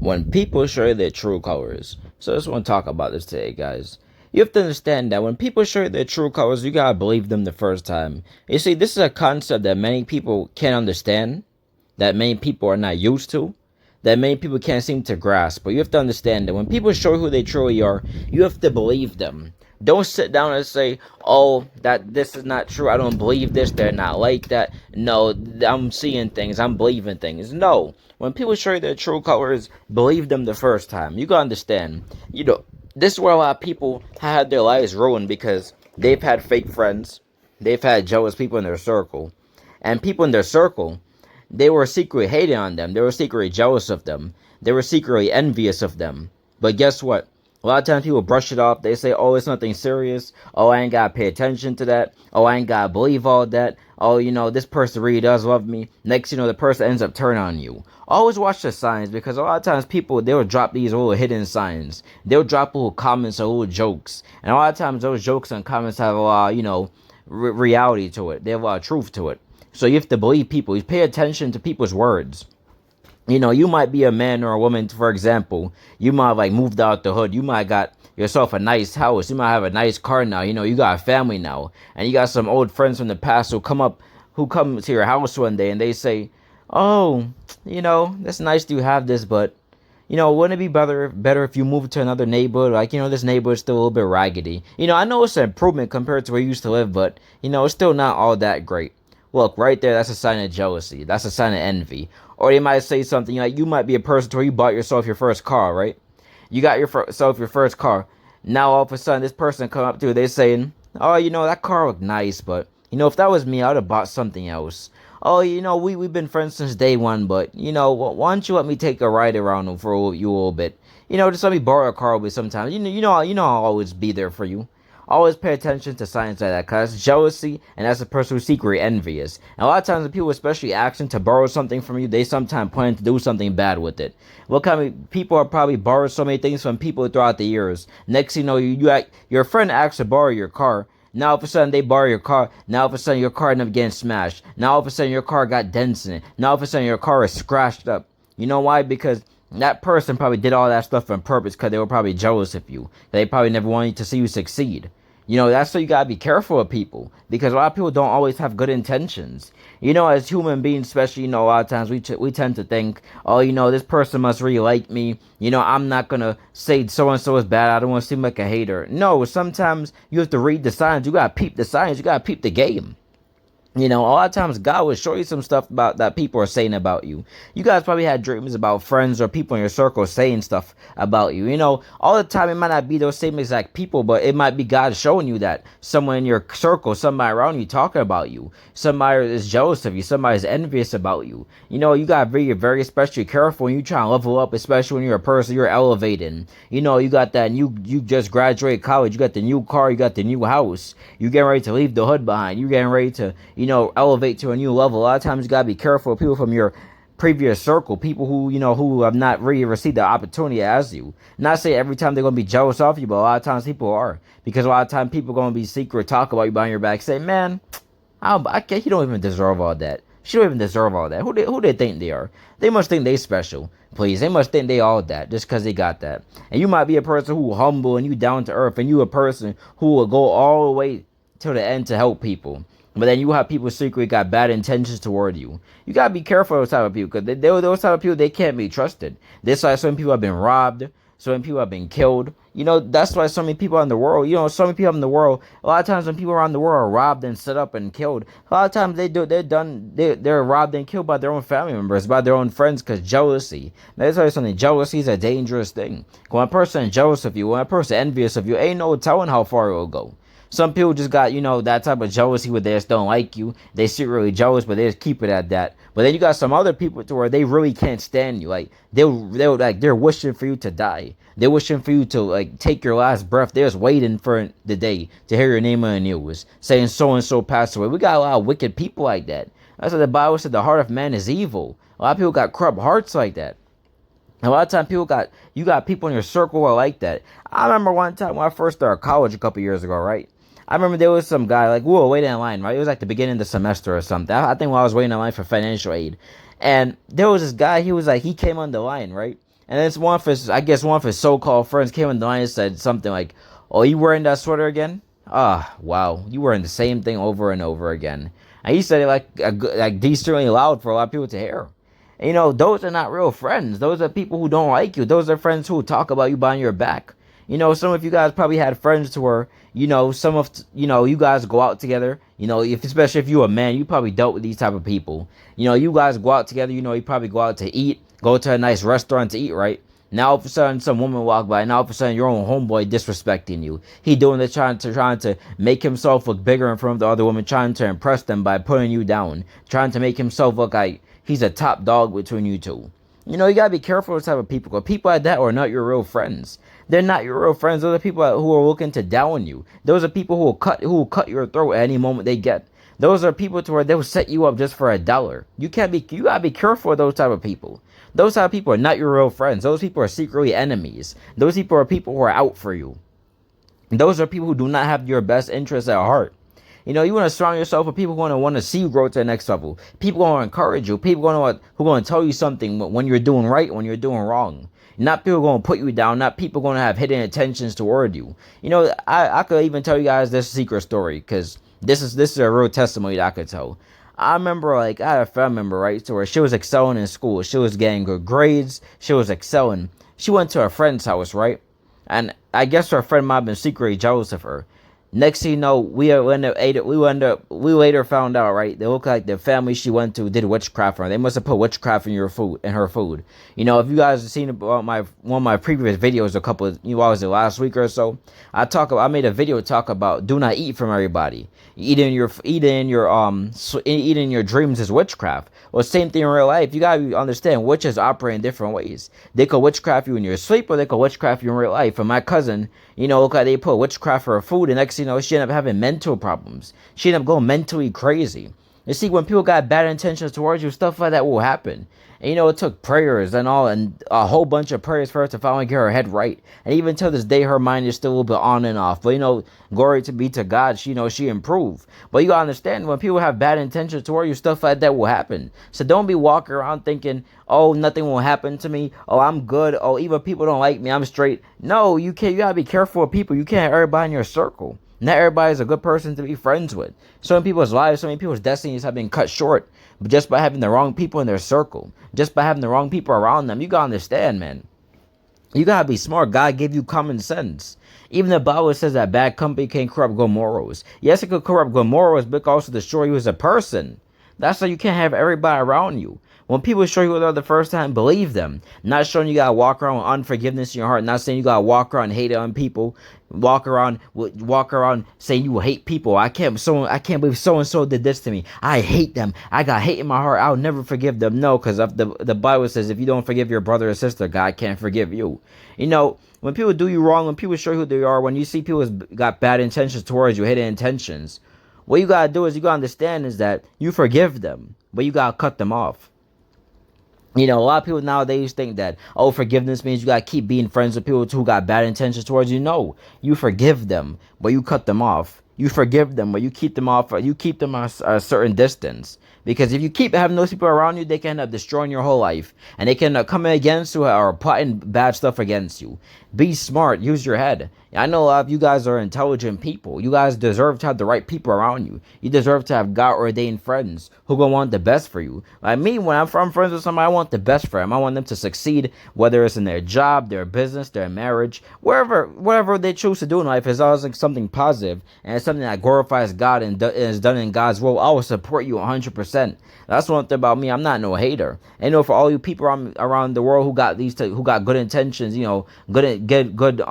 when people show you their true colors. So I just want to talk about this today, guys. You have to understand that when people show you their true colors, you gotta believe them the first time. You see, this is a concept that many people can't understand, that many people are not used to, that many people can't seem to grasp. But you have to understand that when people show you who they truly are, you have to believe them. Don't sit down and say, "Oh, that this is not true. I don't believe this. They're not like that." No, I'm seeing things. I'm believing things. No, when people show you their true colors, believe them the first time. You gotta understand. This is where a lot of people had their lives ruined because they've had fake friends, they've had jealous people in their circle, and people in their circle, they were secretly hating on them. They were secretly jealous of them. They were secretly envious of them. But guess what? A lot of times people brush it off. They say, "Oh, it's nothing serious. Oh, I ain't gotta pay attention to that. Oh, I ain't gotta believe all that. Oh, this person really does love me." Next, the person ends up turning on you. Always watch the signs, because a lot of times people, they will drop these little hidden signs. They'll drop little comments or little jokes. And a lot of times those jokes and comments have a lot, reality to it. They have a lot of truth to it. So you have to believe people. You pay attention to people's words. You might be a man or a woman, for example. You might have moved out the hood. You might got yourself a nice house. You might have a nice car now. You got a family now. And you got some old friends from the past who come to your house one day and they say, "Oh, that's nice you have this, but wouldn't it be better if you moved to another neighborhood? This neighborhood's still a little bit raggedy. I know it's an improvement compared to where you used to live, but it's still not all that great." Look, right there, that's a sign of jealousy. That's a sign of envy. Or they might say something like, you might be a person to where you bought yourself your first car, right? You got yourself your first car. Now all of a sudden, this person come up to you, they saying, "Oh, that car looked nice, but if that was me, I would have bought something else. Oh, we've been friends since day one, but why don't you let me take a ride around for you a little bit? Just let me borrow a car with sometimes. I'll always be there for you." Always pay attention to signs like that, because that's jealousy, and that's a person who's secretly envious. And a lot of times when people especially asking to borrow something from you, they sometimes plan to do something bad with it. Look how many people are probably borrowed so many things from people throughout the years. Next thing you know, your friend asks to borrow your car. Now all of a sudden they borrow your car. Now all of a sudden your car ended up getting smashed. Now all of a sudden your car got dents in it. Now all of a sudden your car is scratched up. You know why? Because that person probably did all that stuff on purpose, because they were probably jealous of you. They probably never wanted to see you succeed. That's why you gotta be careful of people, because a lot of people don't always have good intentions. As human beings, especially, a lot of times we tend to think, "Oh, this person must really like me. I'm not gonna say so and so is bad. I don't want to seem like a hater." No, sometimes you have to read the signs. You gotta peep the signs. You gotta peep the game. A lot of times God will show you some stuff about that people are saying about you. You guys probably had dreams about friends or people in your circle saying stuff about you. All the time it might not be those same exact people, but it might be God showing you that someone in your circle, somebody around you talking about you. Somebody is jealous of you. Somebody is envious about you. You gotta be very especially careful when you try to level up, especially when you're a person, you're elevating. You got that you just graduated college, you got the new car, you got the new house. You getting ready to leave the hood behind. You getting ready to elevate to a new level. A lot of times you gotta be careful of people from your previous circle, people who have not really received the opportunity as you. Not say every time they're gonna be jealous of you, but a lot of times people are, because a lot of times people are gonna be secret talk about you behind your back, say, "Man, I can't. You don't even deserve all that. She don't even deserve all that. Who they think they are? They must think they special. Please, they must think they all that just because they got that." And you might be a person who humble and you down to earth, and you a person who will go all the way to the end to help people. But then you have people secretly got bad intentions toward you. You gotta be careful of those type of people, because those type of people, they can't be trusted. That's why so many people have been robbed. So many people have been killed. That's why so many people in the world, so many people in the world, a lot of times when people around the world are robbed and set up and killed, a lot of times they're robbed and killed by their own family members, by their own friends, because jealousy. Now, that's why something, jealousy is a dangerous thing. When a person is jealous of you, when a person is envious of you, ain't no telling how far it will go. Some people just got, that type of jealousy where they just don't like you. They secretly jealous, but they just keep it at that. But then you got some other people to where they really can't stand you. They're wishing for you to die. They're wishing for you to take your last breath. They're just waiting for the day to hear your name on the news, saying so and so passed away. We got a lot of wicked people like that. That's what the Bible said. The heart of man is evil. A lot of people got corrupt hearts like that. A lot of times you got people in your circle who are like that. I remember one time when I first started college a couple years ago, right? I remember there was some guy, we were waiting in line, right? It was the beginning of the semester or something. I think while I was waiting in line for financial aid. And there was this guy, he came on the line, right? And then one of his, I guess one of his so-called friends came in the line and said something like, "Oh, you wearing that sweater again? Ah, wow, you wearing the same thing over and over again." And he said it like decently loud for a lot of people to hear. And, those are not real friends. Those are people who don't like you. Those are friends who talk about you behind your back. Some of you guys probably had friends to where, you guys go out together. If especially if you're a man, you probably dealt with these type of people. You guys go out together. You probably go out to eat, go to a nice restaurant to eat, right? Now all of a sudden some woman walk by. Now all of a sudden your own homeboy disrespecting you. He doing it trying to make himself look bigger in front of the other woman, trying to impress them by putting you down, trying to make himself look like he's a top dog between you two. You gotta be careful with type of people. Because people like that are not your real friends. They're not your real friends. Those are people who are looking to down you. Those are people who will cut your throat at any moment they get. Those are people to where they will set you up just for $1. You gotta be careful of those type of people. Those type of people are not your real friends. Those people are secretly enemies. Those people are people who are out for you. Those are people who do not have your best interests at heart. You want to surround yourself with people who want to see you grow to the next level. People who want to encourage you. People who going to tell you something when you're doing right, when you're doing wrong. Not people going to put you down. Not people going to have hidden intentions toward you. I could even tell you guys this secret story because this is a real testimony that I could tell. I remember, I had a family member, right, so where she was excelling in school. She was getting good grades. She was excelling. She went to a friend's house, right? And I guess her friend might have been secretly jealous of her. Next thing you know, we later found out, right? They look like the family she went to did witchcraft on her. They must have put witchcraft in her food. If you guys have seen about one of my previous videos, what was it, last week or so? I made a video talk about do not eat from everybody. Eating your dreams is witchcraft. Well, same thing in real life. You gotta understand witches operate in different ways. They could witchcraft you in your sleep, or they could witchcraft you in real life. And my cousin, look like they put witchcraft for her food, and next thing you know, she ended up having mental problems. She ended up going mentally crazy. You see, when people got bad intentions towards you, stuff like that will happen. And it took prayers and a whole bunch of prayers for her to finally get her head right. And even to this day, her mind is still a little bit on and off. But glory to be to God, she improved. But you gotta understand, when people have bad intentions toward you, stuff like that will happen. So don't be walking around thinking, oh, nothing will happen to me. Oh, I'm good. Oh, even people don't like me, I'm straight. No, you can't. You gotta be careful of people. You can't have everybody in your circle. Not everybody is a good person to be friends with. So many people's lives, so many people's destinies have been cut short just by having the wrong people in their circle, just by having the wrong people around them. You gotta understand, man. You gotta be smart. God gave you common sense. Even the Bible says that bad company can corrupt good morals. Yes, it could corrupt good morals, but it could also destroy you as a person. That's why you can't have everybody around you. When people show you what they're the first time, believe them. Not showing you gotta walk around with unforgiveness in your heart. Not saying you gotta walk around hating on people. Walk around saying you hate people. I can't believe so and so did this to me. I hate them. I got hate in my heart. I'll never forgive them. No, because the Bible says if you don't forgive your brother or sister, God can't forgive you. When people do you wrong, when people show you who they are, when you see people got bad intentions towards you, hidden intentions, what you gotta do is you gotta understand is that you forgive them, but you gotta cut them off. A lot of people nowadays think that, oh, forgiveness means you gotta keep being friends with people who got bad intentions towards you. No, you forgive them, but you cut them off. You forgive them, but you keep them off. You keep them at a certain distance. Because if you keep having those people around you, they can end up destroying your whole life. And they can end up coming against you or plotting bad stuff against you. Be smart. Use your head. I know a lot of you guys are intelligent people. You guys deserve to have the right people around you. You deserve to have God-ordained friends who gonna want the best for you. Like me, when I'm friends with somebody, I want the best for them. I want them to succeed, whether it's in their job, their business, their marriage, whatever they choose to do in life. Is always like something positive and it's something that glorifies God and is done in God's will. I will support you 100%. That's one thing about me. I'm not no hater. And for all you people around the world who got good intentions, good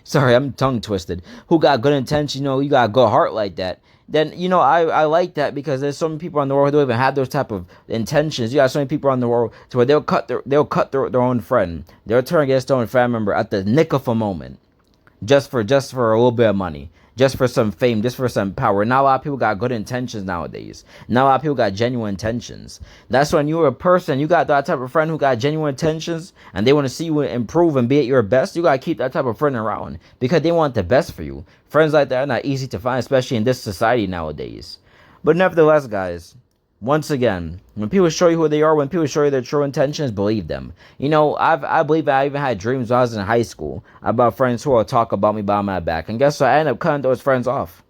sorry, I'm tongue twisted. Who got good intentions, you got a good heart like that. Then I like that because there's so many people in the world who don't even have those type of intentions. You got so many people in the world to where they'll cut their own friend. They'll turn against their own family member at the nick of a moment, just for a little bit of money, just for some fame, just for some power. Not a lot of people got good intentions nowadays. Not a lot of people got genuine intentions. That's when you're a person, you got that type of friend who got genuine intentions and they want to see you improve and be at your best. You got to keep that type of friend around because they want the best for you. Friends like that are not easy to find, especially in this society nowadays. But nevertheless, guys, Once again, when people show you who they are, when people show you their true intentions, believe them. I believe I even had dreams when I was in high school about friends who will talk about me behind my back. And guess what? I ended up cutting those friends off.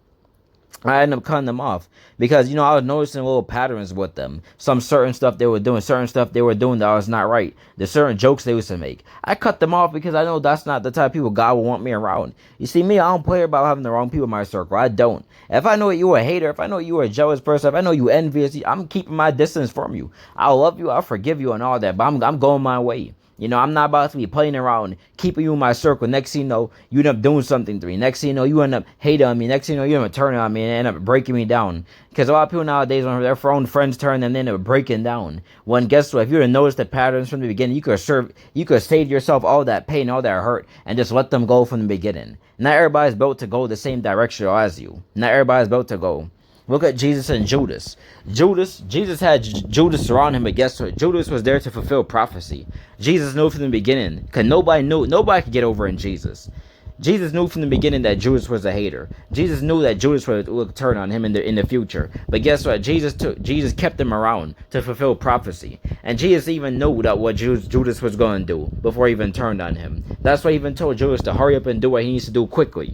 I ended up cutting them off because I was noticing little patterns with them. Some certain stuff they were doing, certain stuff they were doing that was not right. The certain jokes they used to make. I cut them off because I know that's not the type of people God will want me around. You see, me, I don't play about having the wrong people in my circle. I don't. If I know you a hater, if I know you a jealous person, if I know you envious, I'm keeping my distance from you. I'll love you, I'll forgive you and all that, but I'm going my way. I'm not about to be playing around, keeping you in my circle. Next thing you know, you end up doing something to me. Next thing you know, you end up hating on me. Next thing you know, you end up turning on me and end up breaking me down. Because a lot of people nowadays, when their own friends turn, and they end up breaking down. When guess what? If you would have noticed the patterns from the beginning, you could have saved yourself all that pain, all that hurt, and just let them go from the beginning. Not everybody's built to go the same direction as you. Not everybody's built to go. Look at Jesus and Judas. Jesus had Judas surround him, but guess what? Judas was there to fulfill prophecy. Jesus knew from the beginning, because nobody could get over in Jesus. Jesus knew from the beginning that Judas was a hater. Jesus knew that Judas would turn on him in the future. But guess what? Jesus kept him around to fulfill prophecy. And Jesus even knew that what Judas was going to do before he even turned on him. That's why he even told Judas to hurry up and do what he needs to do quickly.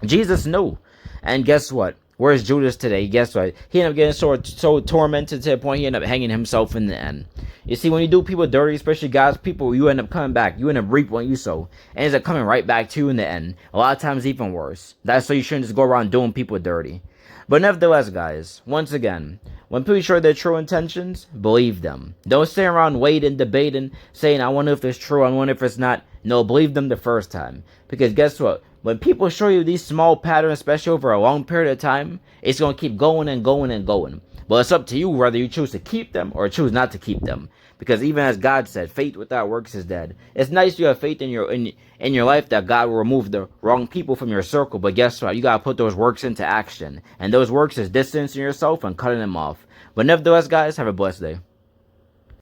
Jesus knew. And guess what? Where's Judas today? Guess what? He ended up getting so tormented to the point he ended up hanging himself in the end. You see, when you do people dirty, especially God's people, you end up coming back. You end up reap what you sow. And it ends up coming right back to you in the end. A lot of times even worse. That's why you shouldn't just go around doing people dirty. But nevertheless, guys, once again, when people show their true intentions, believe them. Don't stay around waiting, debating, saying, I wonder if it's true, I wonder if it's not. No, believe them the first time. Because guess what? When people show you these small patterns, especially over a long period of time, it's going to keep going and going and going. But it's up to you whether you choose to keep them or choose not to keep them. Because even as God said, faith without works is dead. It's nice you have faith in your life that God will remove the wrong people from your circle. But guess what? You got to put those works into action. And those works is distancing yourself and cutting them off. But nevertheless, guys, have a blessed day.